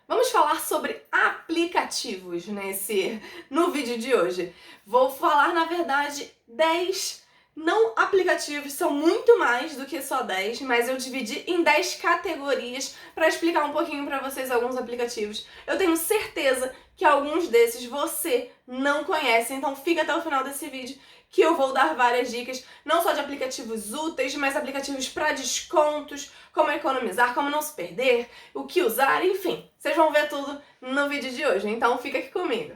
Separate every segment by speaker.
Speaker 1: Vamos falar sobre aplicativos no vídeo de hoje. Vou falar, na verdade, 10 não aplicativos, são muito mais do que só 10, mas eu dividi em 10 categorias para explicar um pouquinho para vocês alguns aplicativos. Eu tenho certeza que alguns desses você não conhece, então fica até o final desse vídeo que eu vou dar várias dicas, não só de aplicativos úteis, mas aplicativos para descontos, como economizar, como não se perder, o que usar, enfim. Vocês vão ver tudo no vídeo de hoje, então fica aqui comigo.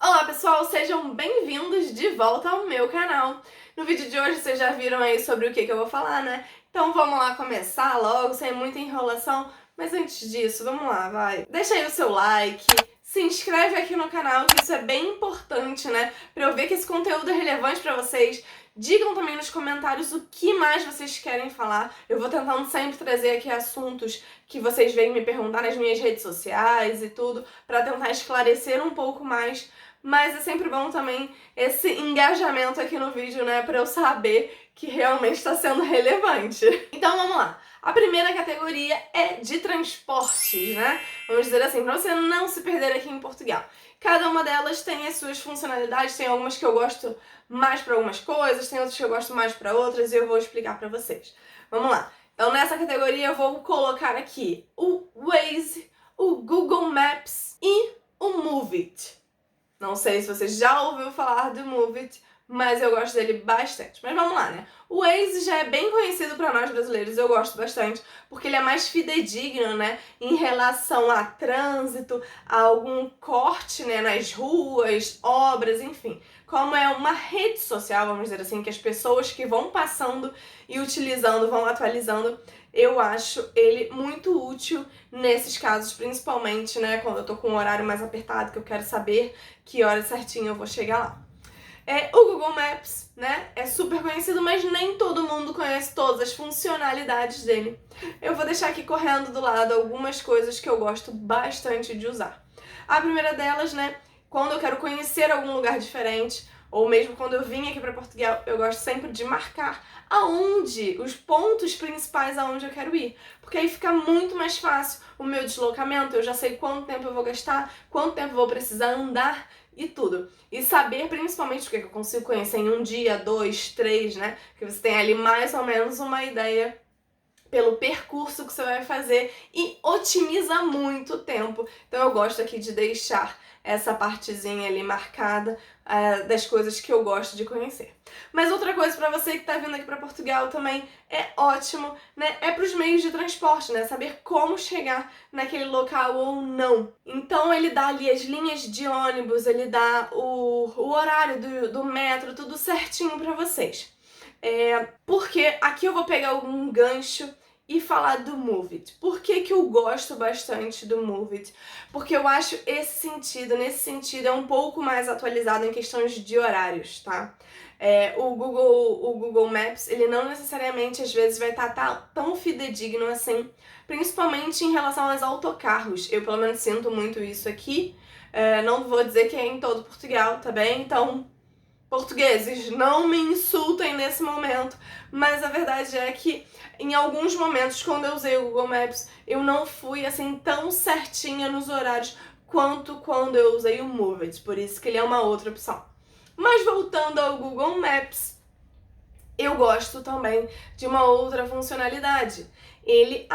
Speaker 1: Olá pessoal, sejam bem-vindos de volta ao meu canal. No vídeo de hoje vocês já viram aí sobre o que eu vou falar, né? Então vamos lá começar logo, sem muita enrolação. Mas antes disso, vamos lá, vai. Deixa aí o seu like, se inscreve aqui no canal, que isso é bem importante, né? Pra eu ver que esse conteúdo é relevante pra vocês. Digam também nos comentários o que mais vocês querem falar. Eu vou tentando sempre trazer aqui assuntos que vocês vêm me perguntar nas minhas redes sociais e tudo, pra tentar esclarecer um pouco mais. Mas é sempre bom também esse engajamento aqui no vídeo, né, pra eu saber que realmente está sendo relevante. Então vamos lá. A primeira categoria é de transportes, né? Vamos dizer assim, pra você não se perder aqui em Portugal. Cada uma delas tem as suas funcionalidades, tem algumas que eu gosto mais para algumas coisas, tem outras que eu gosto mais para outras e eu vou explicar para vocês. Vamos lá. Então nessa categoria eu vou colocar aqui o Waze, o Google Maps e o Move It. Não sei se você já ouviu falar do Move It, mas eu gosto dele bastante. Mas vamos lá, né? O Waze já é bem conhecido para nós brasileiros, eu gosto bastante, porque ele é mais fidedigno, né? Em relação a trânsito, a algum corte, né, nas ruas, obras, enfim. Como é uma rede social, vamos dizer assim, que as pessoas que vão passando e utilizando, vão atualizando, eu acho ele muito útil nesses casos, principalmente, né, quando eu tô com um horário mais apertado, que eu quero saber que hora certinho eu vou chegar lá. O Google Maps, né, é super conhecido, mas nem todo mundo conhece todas as funcionalidades dele. Eu vou deixar aqui correndo do lado algumas coisas que eu gosto bastante de usar. A primeira delas, né, quando eu quero conhecer algum lugar diferente, ou mesmo quando eu vim aqui para Portugal, eu gosto sempre de marcar os pontos principais aonde eu quero ir. Porque aí fica muito mais fácil o meu deslocamento, eu já sei quanto tempo eu vou gastar, quanto tempo eu vou precisar andar e tudo. E saber principalmente o que eu consigo conhecer em um dia, 2, 3, né? Que você tem ali mais ou menos uma ideia pelo percurso que você vai fazer e otimiza muito o tempo. Então eu gosto aqui de deixar essa partezinha ali marcada das coisas que eu gosto de conhecer. Mas outra coisa para você que está vindo aqui para Portugal também é ótimo, né? É para os meios de transporte, né? Saber como chegar naquele local ou não. Então ele dá ali as linhas de ônibus, ele dá o horário do metro, tudo certinho para vocês. Porque aqui eu vou pegar algum gancho e falar do Move It. Por que eu gosto bastante do Move It? Porque eu acho nesse sentido, é um pouco mais atualizado em questões de horários, tá? O Google Maps, ele não necessariamente às vezes vai estar tão fidedigno assim, principalmente em relação aos autocarros. Eu pelo menos sinto muito isso aqui. Não vou dizer que é em todo Portugal, tá bem? Então, portugueses, não me insultem nesse momento, mas a verdade é que em alguns momentos, quando eu usei o Google Maps, eu não fui assim tão certinha nos horários quanto quando eu usei o Move It, por isso que ele é uma outra opção. Mas voltando ao Google Maps, eu gosto também de uma outra funcionalidade. Ele,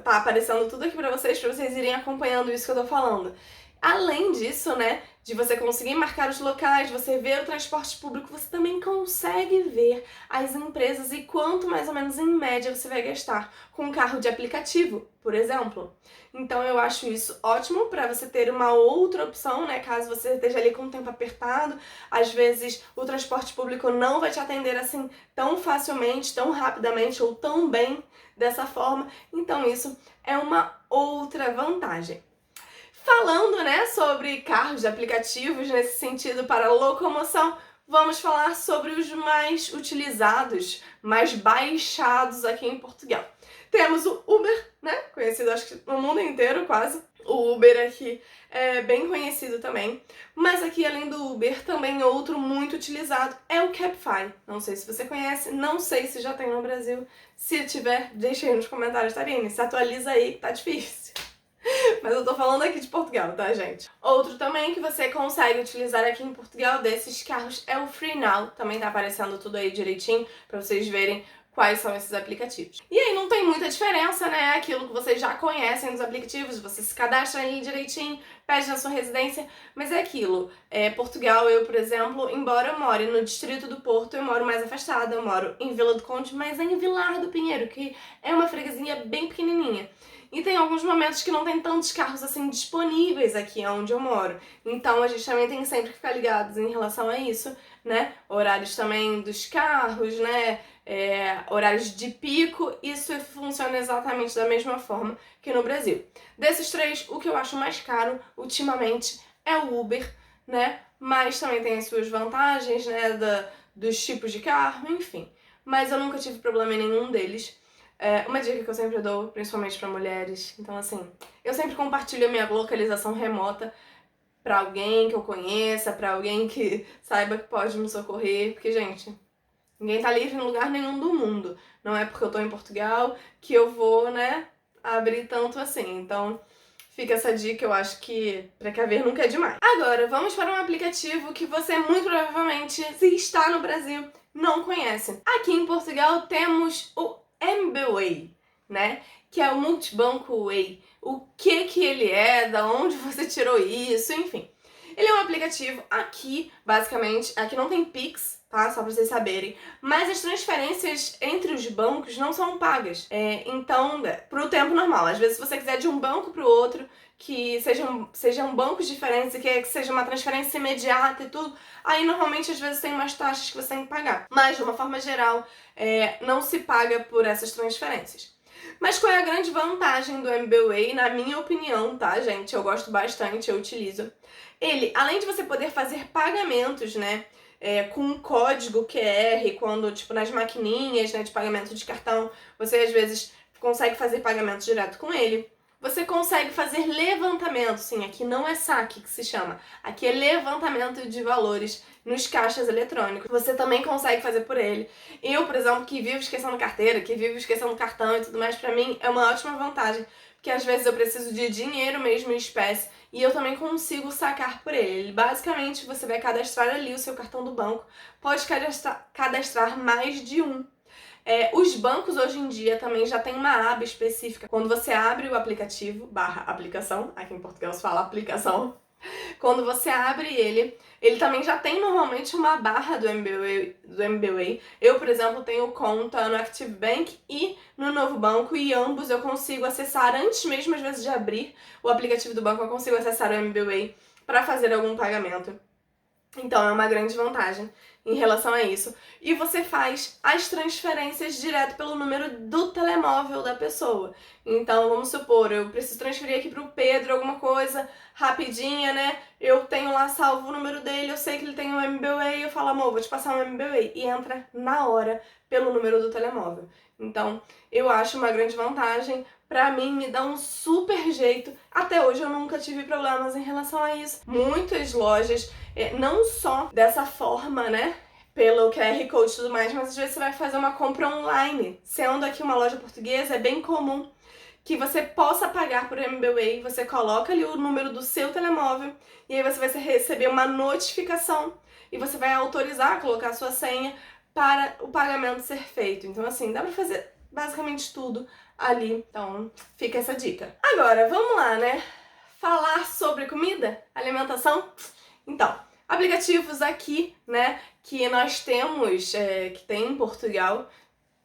Speaker 1: tá aparecendo tudo aqui pra vocês irem acompanhando isso que eu tô falando. Além disso, né, de você conseguir marcar os locais, você ver o transporte público, você também consegue ver as empresas e quanto mais ou menos em média você vai gastar com um carro de aplicativo, por exemplo. Então eu acho isso ótimo para você ter uma outra opção, né, caso você esteja ali com o tempo apertado. Às vezes o transporte público não vai te atender assim tão facilmente, tão rapidamente ou tão bem dessa forma. Então isso é uma outra vantagem. Falando, né, sobre carros de aplicativos nesse sentido para locomoção, vamos falar sobre os mais utilizados, mais baixados aqui em Portugal. Temos o Uber, né, conhecido acho que no mundo inteiro quase, O Uber aqui é bem conhecido também, mas aqui além do Uber, também outro muito utilizado é o Cabify. Não sei se você conhece, não sei se já tem no Brasil. Se tiver, deixa aí nos comentários, Tarine, se atualiza aí que tá difícil. Mas eu tô falando aqui de Portugal, tá, gente? Outro também que você consegue utilizar aqui em Portugal desses carros é o Free Now. Também tá aparecendo tudo aí direitinho pra vocês verem quais são esses aplicativos. E aí não tem muita diferença, né? Aquilo que vocês já conhecem dos aplicativos, você se cadastra ali direitinho, pede na sua residência, mas é aquilo. Portugal, eu, por exemplo, embora eu more no distrito do Porto, eu moro mais afastada, eu moro em Vila do Conde, mas é em Vilar do Pinheiro, que é uma freguesia bem pequenininha. E tem alguns momentos que não tem tantos carros assim disponíveis aqui onde eu moro. Então a gente também tem sempre que ficar ligados em relação a isso, né? Horários também dos carros, né? Horários de pico, isso funciona exatamente da mesma forma que no Brasil. Desses três, o que eu acho mais caro ultimamente é o Uber, né? Mas também tem as suas vantagens, né? Dos tipos de carro, enfim. Mas eu nunca tive problema em nenhum deles. Uma dica que eu sempre dou, principalmente pra mulheres, então assim, eu sempre compartilho a minha localização remota pra alguém que eu conheça, pra alguém que saiba que pode me socorrer, porque, gente, ninguém tá livre em lugar nenhum do mundo. Não é porque eu tô em Portugal que eu vou, né, abrir tanto assim. Então, fica essa dica, eu acho que precaver nunca é demais. Agora, vamos para um aplicativo que você muito provavelmente, se está no Brasil, não conhece. Aqui em Portugal temos o MBWay, né? Que é o Multibanco Way. O que ele é, da onde você tirou isso, enfim. Ele é um aplicativo aqui, basicamente, aqui não tem Pix, tá? Só pra vocês saberem. Mas as transferências entre os bancos não são pagas. Então, pro tempo normal. Às vezes, se você quiser de um banco pro outro, que sejam bancos diferentes e que seja uma transferência imediata e tudo, aí normalmente às vezes tem umas taxas que você tem que pagar. Mas, de uma forma geral, não se paga por essas transferências. Mas qual é a grande vantagem do MBWay, na minha opinião, tá, gente? Eu gosto bastante, eu utilizo. Ele, além de você poder fazer pagamentos, né, com um código QR, quando, tipo, nas maquininhas, né, de pagamento de cartão, você às vezes consegue fazer pagamento direto com ele. Você consegue fazer levantamento, sim, aqui não é saque que se chama, aqui é levantamento de valores nos caixas eletrônicos. Você também consegue fazer por ele. Eu, por exemplo, que vivo esquecendo carteira, que vivo esquecendo cartão e tudo mais, pra mim é uma ótima vantagem, porque às vezes eu preciso de dinheiro mesmo em espécie e eu também consigo sacar por ele. Basicamente, você vai cadastrar ali o seu cartão do banco, pode cadastrar mais de um. Os bancos hoje em dia também já tem uma aba específica. Quando você abre o aplicativo, /aplicação, aqui em Portugal se fala aplicação, quando você abre ele também já tem normalmente uma barra do MBWay. Eu, por exemplo, tenho conta no Active Bank e no Novo Banco e ambos eu consigo acessar antes mesmo, às vezes, de abrir o aplicativo do banco, eu consigo acessar o MBWay para fazer algum pagamento. Então é uma grande vantagem em relação a isso. E você faz as transferências direto pelo número do telemóvel da pessoa. Então, vamos supor, eu preciso transferir aqui pro Pedro alguma coisa rapidinha, né? Eu tenho lá salvo o número dele, eu sei que ele tem um MBWay, eu falo, amor, vou te passar um MBWay. E entra na hora pelo número do telemóvel. Então, eu acho uma grande vantagem. Pra mim, me dá um super jeito. Até hoje eu nunca tive problemas em relação a isso. Muitas lojas, não só dessa forma, né? Pelo QR Code e tudo mais, mas às vezes você vai fazer uma compra online. Sendo aqui uma loja portuguesa, é bem comum que você possa pagar por MBWay. Você coloca ali o número do seu telemóvel e aí você vai receber uma notificação e você vai autorizar, colocar a sua senha para o pagamento ser feito. Então, assim, dá pra fazer basicamente tudo ali. Então, fica essa dica. Agora, vamos lá, né? Falar sobre comida, alimentação. Então, aplicativos aqui, né, que nós temos, que tem em Portugal.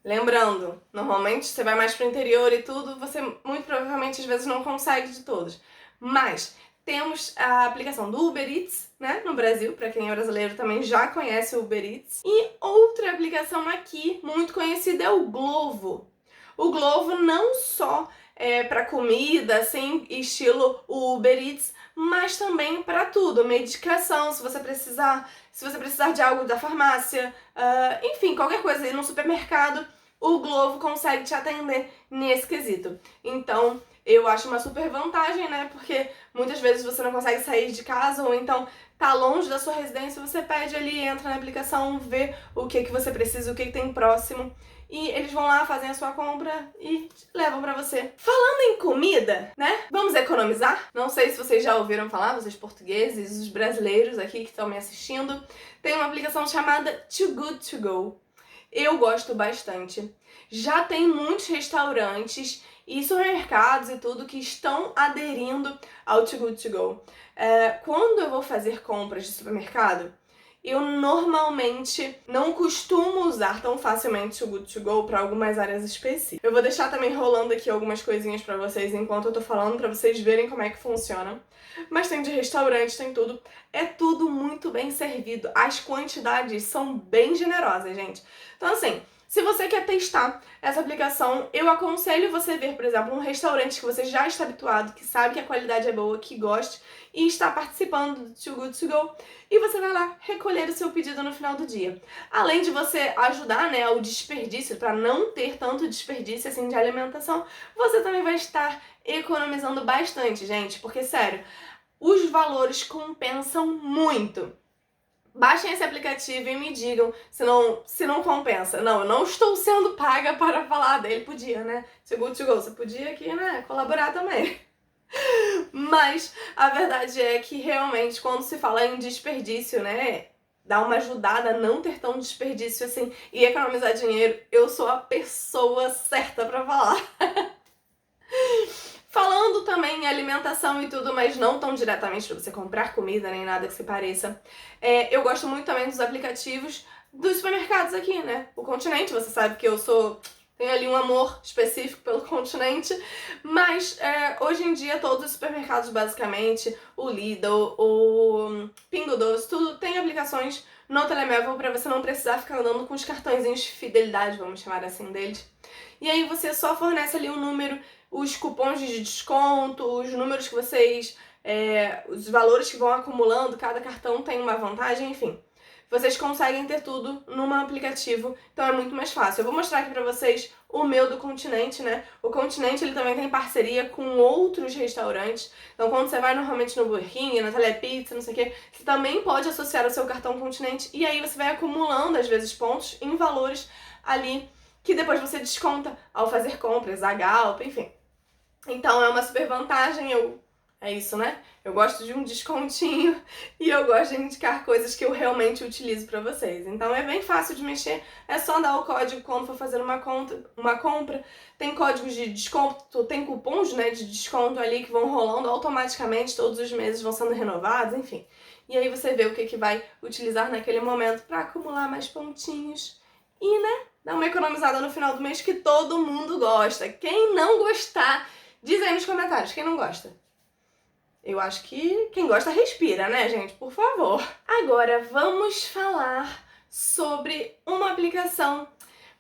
Speaker 1: Lembrando, normalmente você vai mais pro interior e tudo, você muito provavelmente às vezes não consegue de todos. Mas temos a aplicação do Uber Eats, né, no Brasil, para quem é brasileiro também já conhece o Uber Eats. E outra aplicação aqui, muito conhecida, é o Glovo. O Glovo não só é para comida, assim, estilo Uber Eats, mas também para tudo, medicação, se você precisar de algo da farmácia, enfim, qualquer coisa aí no supermercado, o Glovo consegue te atender nesse quesito. Então, Eu acho uma super vantagem, né? Porque muitas vezes você não consegue sair de casa ou então tá longe da sua residência, você pede ali, entra na aplicação, vê o que você precisa, o que tem próximo e eles vão lá, fazem a sua compra e levam pra você. Falando em comida, né? Vamos economizar? Não sei se vocês já ouviram falar, vocês portugueses, os brasileiros aqui que estão me assistindo, tem uma aplicação chamada Too Good To Go. Eu gosto bastante. Já tem muitos restaurantes e supermercados e tudo que estão aderindo ao Too Good To Go. Quando eu vou fazer compras de supermercado, eu normalmente não costumo usar tão facilmente o Too Good To Go para algumas áreas específicas. Eu vou deixar também rolando aqui algumas coisinhas para vocês enquanto eu tô falando, para vocês verem como é que funciona. Mas tem de restaurante, tem tudo. É tudo muito bem servido. As quantidades são bem generosas, gente. Então assim, se você quer testar essa aplicação, eu aconselho você ver, por exemplo, um restaurante que você já está habituado, que sabe que a qualidade é boa, que goste e está participando do Too Good To Go, e você vai lá recolher o seu pedido no final do dia. Além de você ajudar, né, ao desperdício, para não ter tanto desperdício assim de alimentação, você também vai estar economizando bastante, gente, porque sério, os valores compensam muito. Baixem esse aplicativo e me digam se não compensa. Não, eu não estou sendo paga para falar dele. Podia, né? Too Good To Go, você podia aqui, né, colaborar também. Mas a verdade é que realmente quando se fala em desperdício, né, dá uma ajudada a não ter tão desperdício assim e economizar dinheiro, eu sou a pessoa certa para falar. Falando também em alimentação e tudo, mas não tão diretamente para você comprar comida nem nada que se pareça, eu gosto muito também dos aplicativos dos supermercados aqui, né? O Continente, você sabe que eu tenho ali um amor específico pelo Continente, mas hoje em dia todos os supermercados basicamente, o Lidl, o Pingo Doce, tudo tem aplicações no telemóvel para você não precisar ficar andando com os cartõezinhos de fidelidade, vamos chamar assim deles. E aí você só fornece ali um número, os cupons de desconto, os números que vocês, os valores que vão acumulando, cada cartão tem uma vantagem, enfim. Vocês conseguem ter tudo num aplicativo, então é muito mais fácil. Eu vou mostrar aqui pra vocês o meu do Continente, né? O Continente, ele também tem parceria com outros restaurantes. Então, quando você vai normalmente no Burger King, na Telepizza, não sei o quê, você também pode associar o seu cartão Continente e aí você vai acumulando, às vezes, pontos em valores ali que depois você desconta ao fazer compras, a Galp, enfim. Então, é uma super vantagem, é isso, né? Eu gosto de um descontinho e eu gosto de indicar coisas que eu realmente utilizo pra vocês. Então é bem fácil de mexer, é só dar o código quando for fazer uma compra. Tem códigos de desconto, tem cupons, né, de desconto ali que vão rolando automaticamente, todos os meses vão sendo renovados, enfim. E aí você vê o que vai utilizar naquele momento pra acumular mais pontinhos e, né, dar uma economizada no final do mês que todo mundo gosta. Quem não gostar, diz aí nos comentários, quem não gosta. Eu acho que quem gosta respira, né, gente? Por favor. Agora vamos falar sobre uma aplicação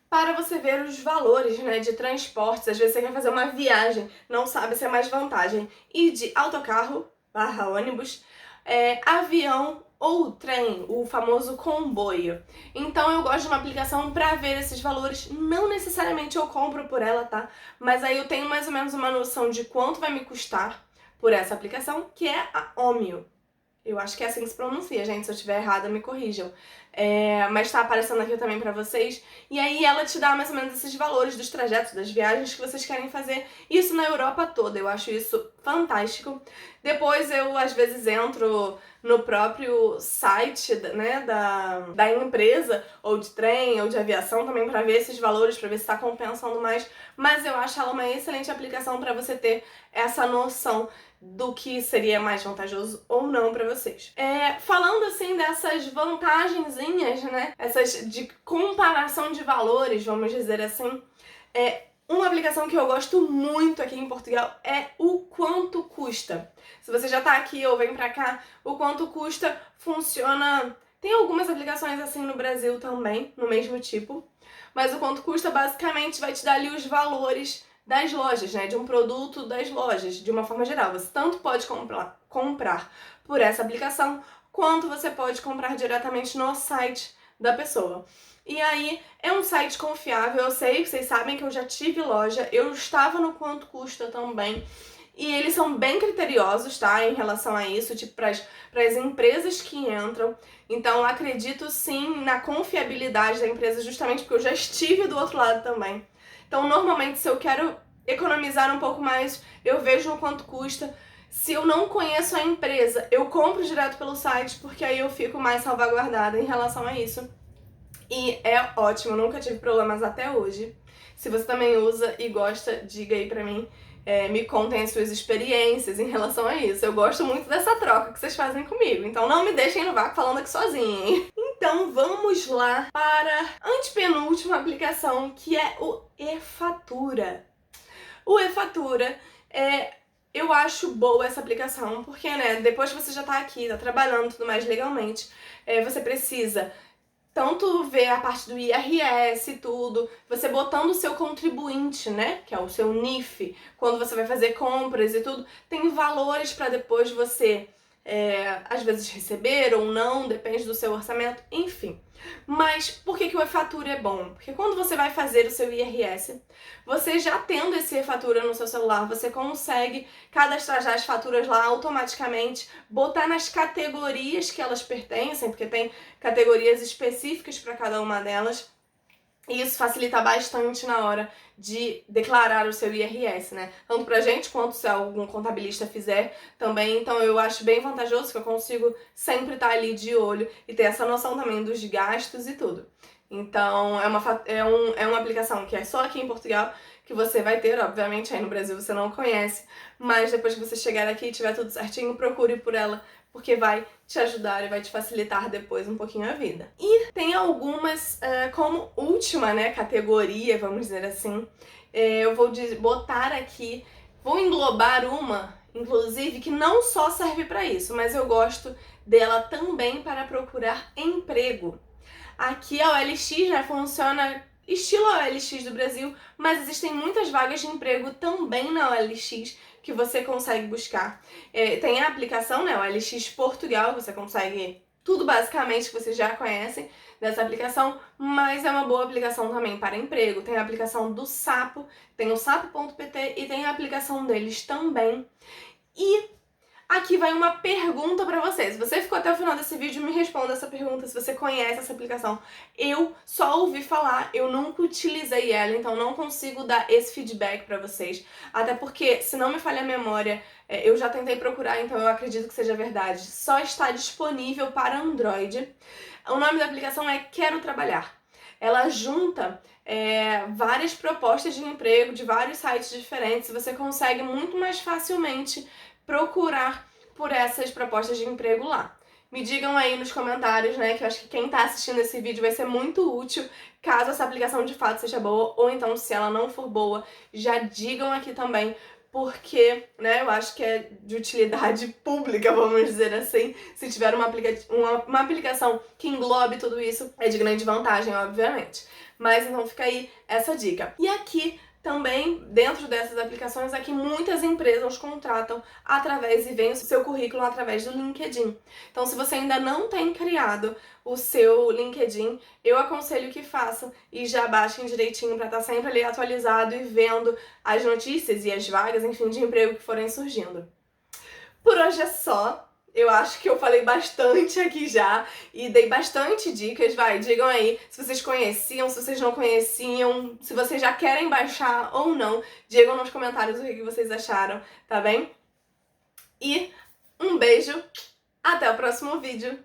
Speaker 1: para você ver os valores, né, de transportes. Às vezes você quer fazer uma viagem, não sabe se é mais vantagem ir de autocarro / ônibus, avião ou trem, o famoso comboio. Então eu gosto de uma aplicação para ver esses valores. Não necessariamente eu compro por ela, tá? Mas aí eu tenho mais ou menos uma noção de quanto vai me custar por essa aplicação, que é a Omio. Eu acho que é assim que se pronuncia, gente. Se eu estiver errada, me corrijam. Mas tá aparecendo aqui também pra vocês. E aí ela te dá mais ou menos esses valores dos trajetos, das viagens que vocês querem fazer. Isso na Europa toda. Eu acho isso fantástico. Depois eu, às vezes, entro no próprio site, né, da empresa, ou de trem, ou de aviação também, pra ver esses valores, pra ver se tá compensando mais. Mas eu acho ela uma excelente aplicação pra você ter essa noção do que seria mais vantajoso ou não pra vocês. Falando assim dessas vantagenzinhas, né, essas de comparação de valores, vamos dizer assim, uma aplicação que eu gosto muito aqui em Portugal é o Quanto Custa. Se você já tá aqui ou vem pra cá, o Quanto Custa funciona... Tem algumas aplicações assim no Brasil também, no mesmo tipo, mas o Quanto Custa basicamente vai te dar ali os valores das lojas, né, de um produto das lojas, de uma forma geral. Você tanto pode comprar por essa aplicação, quanto você pode comprar diretamente no site da pessoa. E aí, é um site confiável, eu sei, vocês sabem que eu já tive loja, eu estava no Quanto Custa também. E eles são bem criteriosos, tá, em relação a isso, tipo, para as empresas que entram. Então, eu acredito sim na confiabilidade da empresa, justamente porque eu já estive do outro lado também. Então, normalmente, se eu quero economizar um pouco mais, eu vejo o quanto custa. Se eu não conheço a empresa, eu compro direto pelo site, porque aí eu fico mais salvaguardada em relação a isso. E é ótimo, nunca tive problemas até hoje. Se você também usa e gosta, diga aí pra mim. Me contem as suas experiências em relação a isso. Eu gosto muito dessa troca que vocês fazem comigo. Então não me deixem no vácuo falando aqui sozinha, hein? Então vamos lá para a antepenúltima aplicação, que é o e-fatura. O e-fatura eu acho boa essa aplicação, porque, né, depois que você já tá aqui, tá trabalhando tudo mais legalmente, você precisa tanto ver a parte do IRS e tudo, você botando o seu contribuinte, né, que é o seu NIF, quando você vai fazer compras e tudo, tem valores para depois você, às vezes receber ou não, depende do seu orçamento, enfim. Mas por que o e-fatura é bom? Porque quando você vai fazer o seu IRS, você já tendo esse e-fatura no seu celular, você consegue cadastrar já as faturas lá automaticamente, botar nas categorias que elas pertencem, porque tem categorias específicas para cada uma delas. E isso facilita bastante na hora de declarar o seu IRS, né? Tanto pra gente quanto se algum contabilista fizer também. Então eu acho bem vantajoso que eu consigo sempre estar ali de olho e ter essa noção também dos gastos e tudo. Então é uma aplicação que é só aqui em Portugal que você vai ter, obviamente aí no Brasil você não conhece, mas depois que você chegar aqui e tiver tudo certinho, procure por ela, porque vai te ajudar e vai te facilitar depois um pouquinho a vida. E tem algumas, como última, né, categoria, vamos dizer assim, eu vou botar aqui, vou englobar uma, inclusive, que não só serve para isso, mas eu gosto dela também para procurar emprego. Aqui a OLX já funciona estilo OLX do Brasil, mas existem muitas vagas de emprego também na OLX que você consegue buscar. Tem a aplicação, né, OLX Portugal, você consegue tudo basicamente que vocês já conhecem dessa aplicação, mas é uma boa aplicação também para emprego. Tem a aplicação do Sapo, tem o sapo.pt e tem a aplicação deles também. E aqui vai uma pergunta pra você. Se você ficou até o final desse vídeo, me responda essa pergunta, se você conhece essa aplicação. Eu só ouvi falar, eu nunca utilizei ela, então não consigo dar esse feedback pra vocês. Até porque, se não me falha a memória, eu já tentei procurar, então eu acredito que seja verdade. Só está disponível para Android. O nome da aplicação é Quero Trabalhar. Ela junta várias propostas de emprego de vários sites diferentes e você consegue muito mais facilmente procurar por essas propostas de emprego lá. Me digam aí nos comentários, né, que eu acho que quem tá assistindo esse vídeo vai ser muito útil, caso essa aplicação de fato seja boa, ou então se ela não for boa, já digam aqui também, porque, né, eu acho que é de utilidade pública, vamos dizer assim. Se tiver uma aplicação que englobe tudo isso, é de grande vantagem, obviamente. Mas então fica aí essa dica. E aqui também, dentro dessas aplicações, aqui muitas empresas contratam através e veem o seu currículo através do LinkedIn. Então, se você ainda não tem criado o seu LinkedIn, eu aconselho que façam e já baixem direitinho para estar sempre ali atualizado e vendo as notícias e as vagas, enfim, de emprego que forem surgindo. Por hoje é só. Eu acho que eu falei bastante aqui já e dei bastante dicas. Digam aí se vocês conheciam, se vocês não conheciam, se vocês já querem baixar ou não. Digam nos comentários o que vocês acharam, tá bem? E um beijo, até o próximo vídeo.